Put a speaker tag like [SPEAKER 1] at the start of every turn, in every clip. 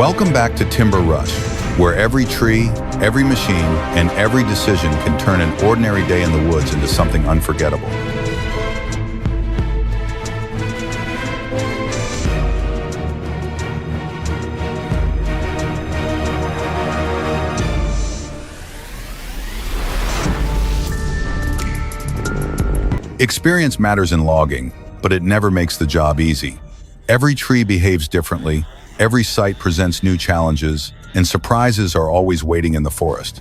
[SPEAKER 1] Welcome back to Timber Rush, where every tree, every machine, and every decision can turn an ordinary day in the woods into something unforgettable. Experience matters in logging, but it never makes the job easy. Every tree behaves differently, every site presents new challenges, and surprises are always waiting in the forest.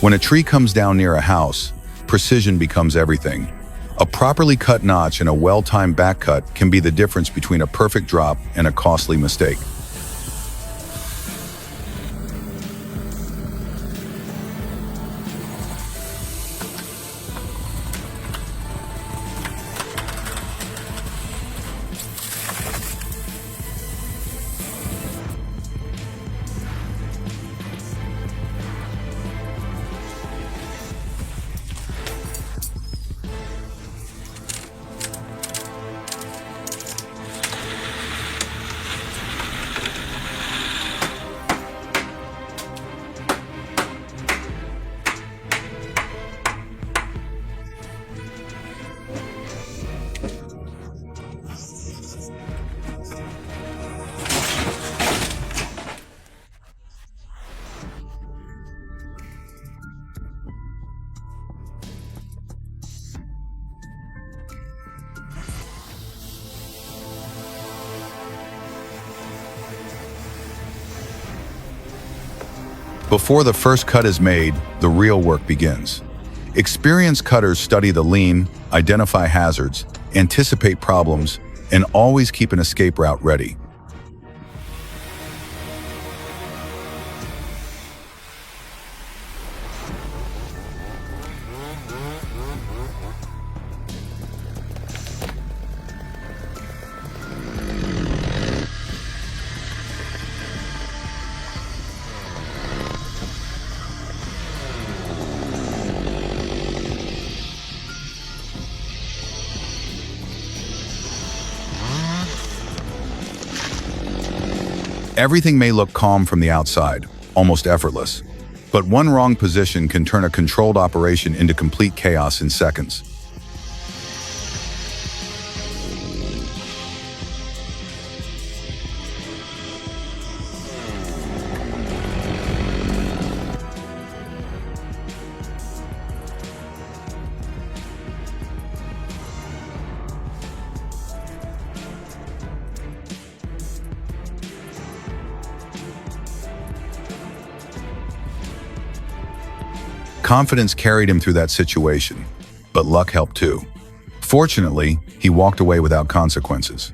[SPEAKER 1] When a tree comes down near a house, precision becomes everything. A properly cut notch and a well-timed back cut can be the difference between a perfect drop and a costly mistake. Before the first cut is made, the real work begins. Experienced cutters study the lean, identify hazards, anticipate problems, and always keep an escape route ready. Everything may look calm from the outside, almost effortless, but one wrong position can turn a controlled operation into complete chaos in seconds. Confidence carried him through that situation, but luck helped too. Fortunately, he walked away without consequences.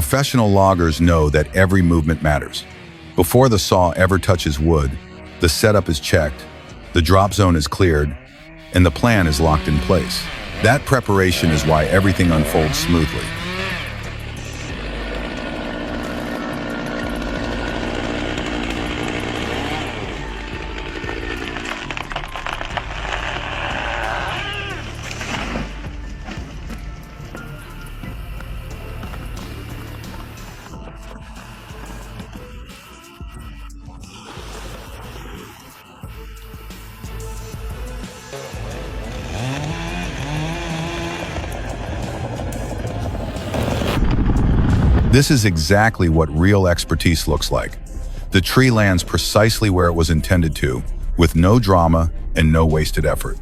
[SPEAKER 1] Professional loggers know that every movement matters. Before the saw ever touches wood, the setup is checked, the drop zone is cleared, and the plan is locked in place. That preparation is why everything unfolds smoothly. This is exactly what real expertise looks like. The tree lands precisely where it was intended to, with no drama and no wasted effort.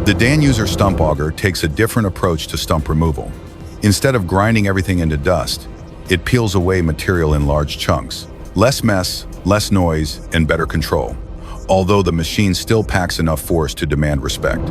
[SPEAKER 1] The Danuser stump auger takes a different approach to stump removal. Instead of grinding everything into dust, it peels away material in large chunks. Less mess, less noise, and better control, although the machine still packs enough force to demand respect.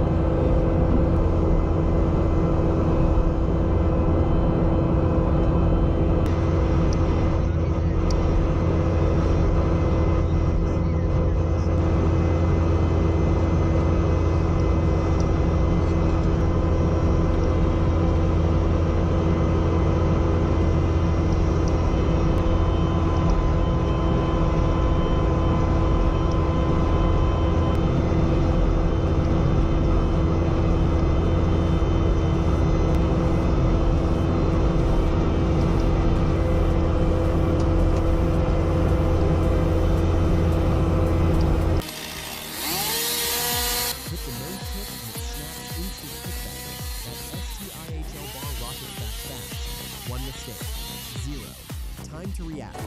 [SPEAKER 2] Time to react.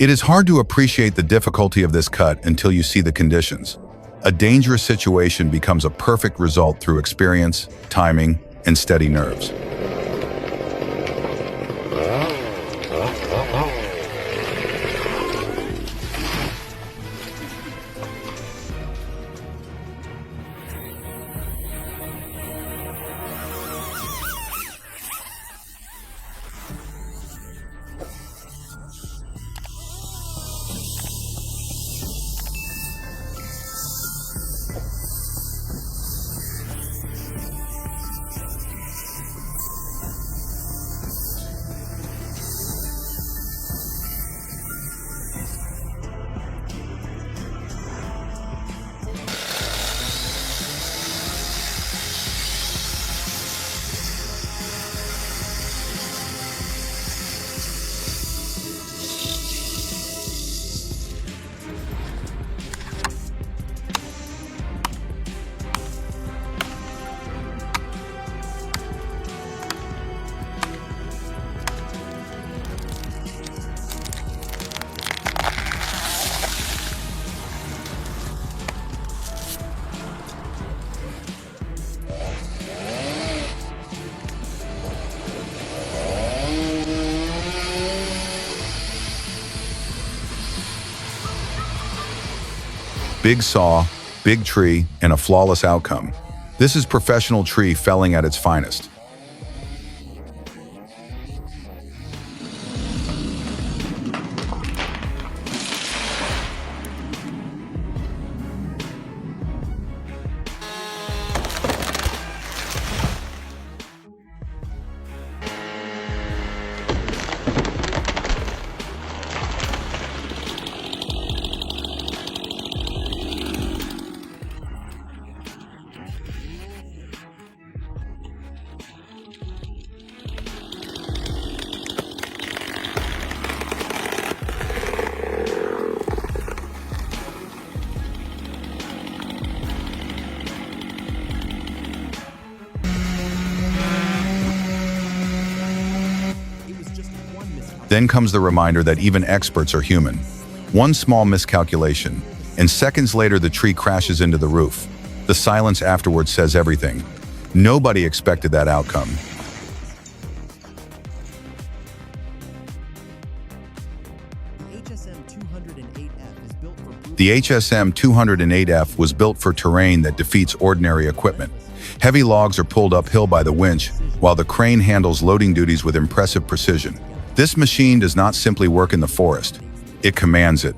[SPEAKER 1] It is hard to appreciate the difficulty of this cut until you see the conditions. A dangerous situation becomes a perfect result through experience, timing, and steady nerves. Big saw, big tree, and a flawless outcome. This is professional tree felling at its finest. Then comes the reminder that even experts are human. One small miscalculation, and seconds later the tree crashes into the roof. The silence afterwards says everything. Nobody expected that outcome. The HSM-208F was built for terrain that defeats ordinary equipment. Heavy logs are pulled uphill by the winch, while the crane handles loading duties with impressive precision. This machine does not simply work in the forest, it commands it.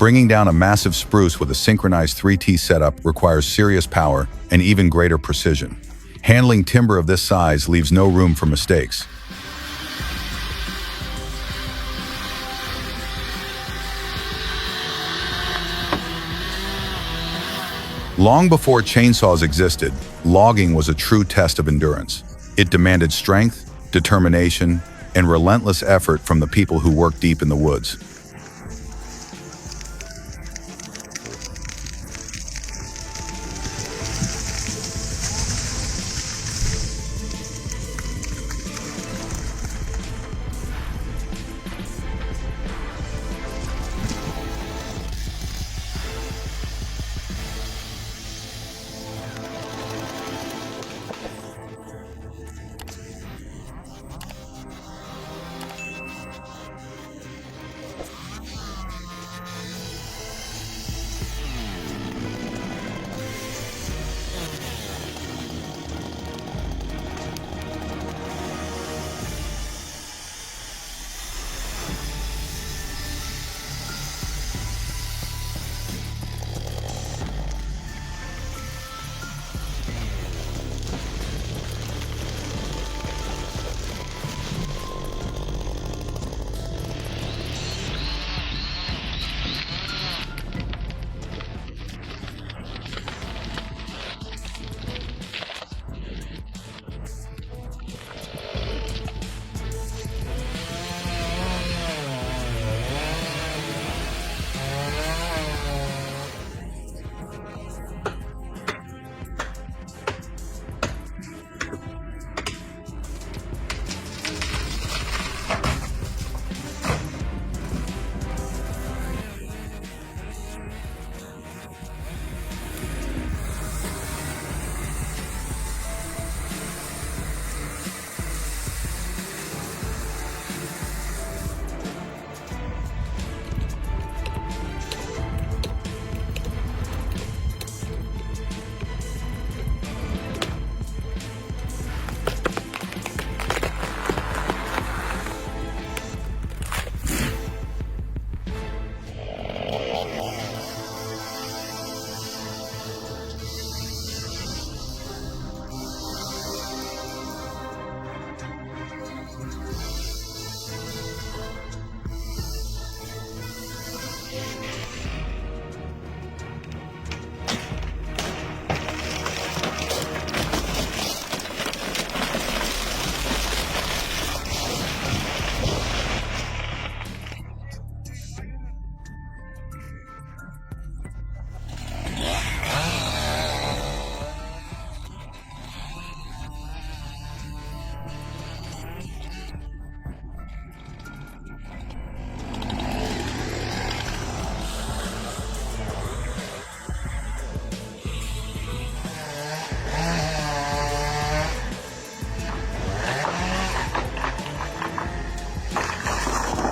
[SPEAKER 1] Bringing down a massive spruce with a synchronized 3T setup requires serious power and even greater precision. Handling timber of this size leaves no room for mistakes. Long before chainsaws existed, logging was a true test of endurance. It demanded strength, determination, and relentless effort from the people who work deep in the woods.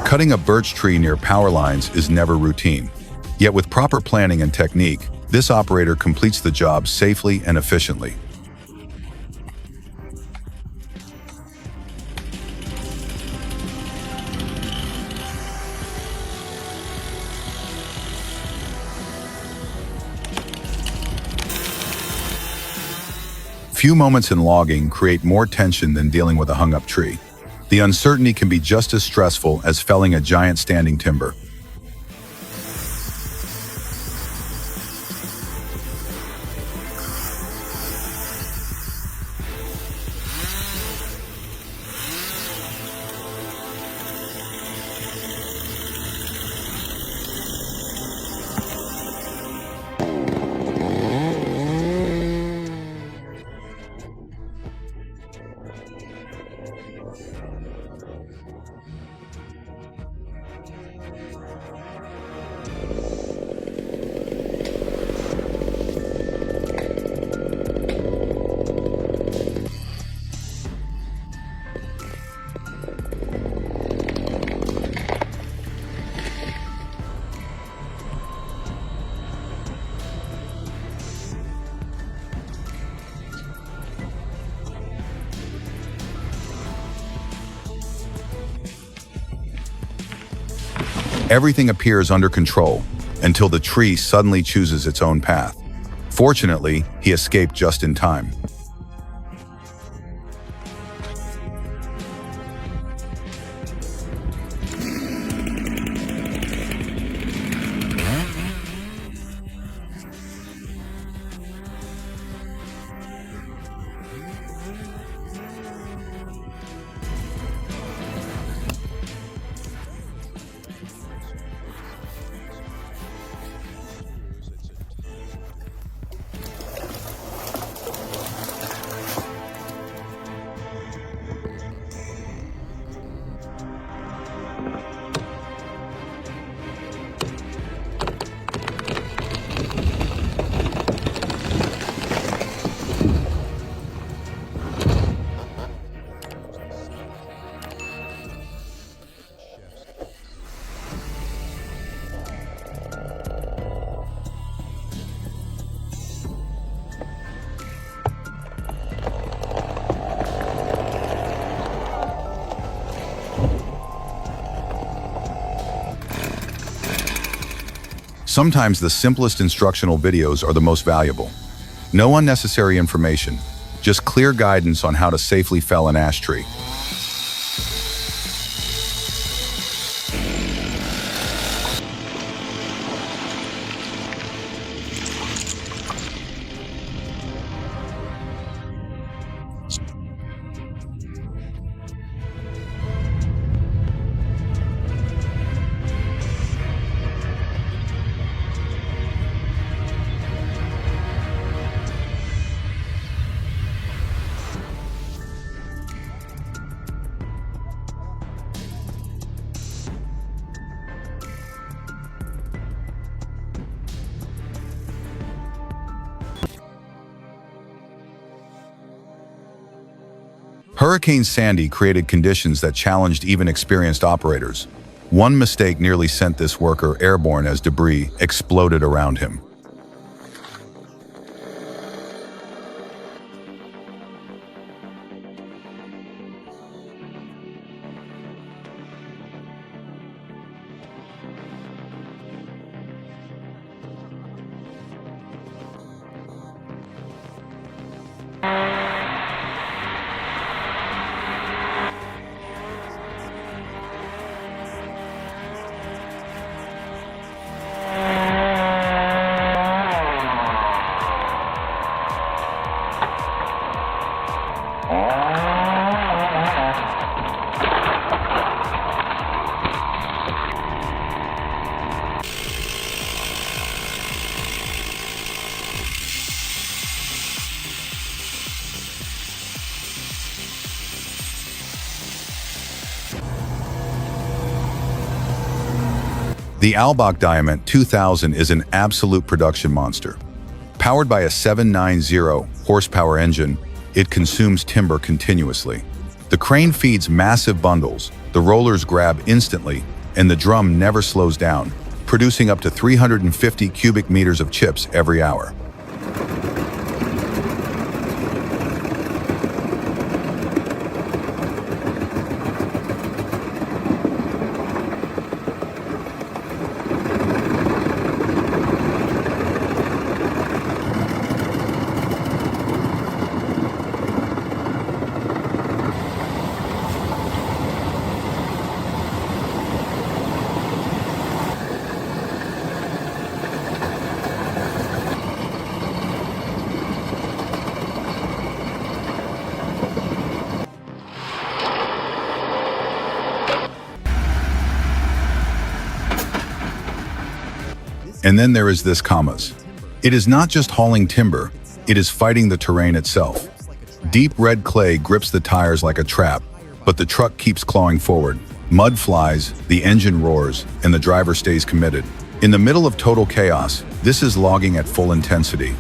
[SPEAKER 1] Cutting a birch tree near power lines is never routine. Yet with proper planning and technique, this operator completes the job safely and efficiently. Few moments in logging create more tension than dealing with a hung-up tree. The uncertainty can be just as stressful as felling a giant standing timber. Everything appears under control until the tree suddenly chooses its own path. Fortunately, he escaped just in time. Sometimes the simplest instructional videos are the most valuable. No unnecessary information, just clear guidance on how to safely fell an ash tree. Hurricane Sandy created conditions that challenged even experienced operators. One mistake nearly sent this worker airborne as debris exploded around him. The Albach Diamant 2000 is an absolute production monster. Powered by a 790 horsepower engine, it consumes timber continuously. The crane feeds massive bundles, the rollers grab instantly, and the drum never slows down, producing up to 350 cubic meters of chips every hour. And then there is this commas. It is not just hauling timber, it is fighting the terrain itself. Deep red clay grips the tires like a trap, but the truck keeps clawing forward. Mud flies, the engine roars, and the driver stays committed. In the middle of total chaos, this is logging at full intensity.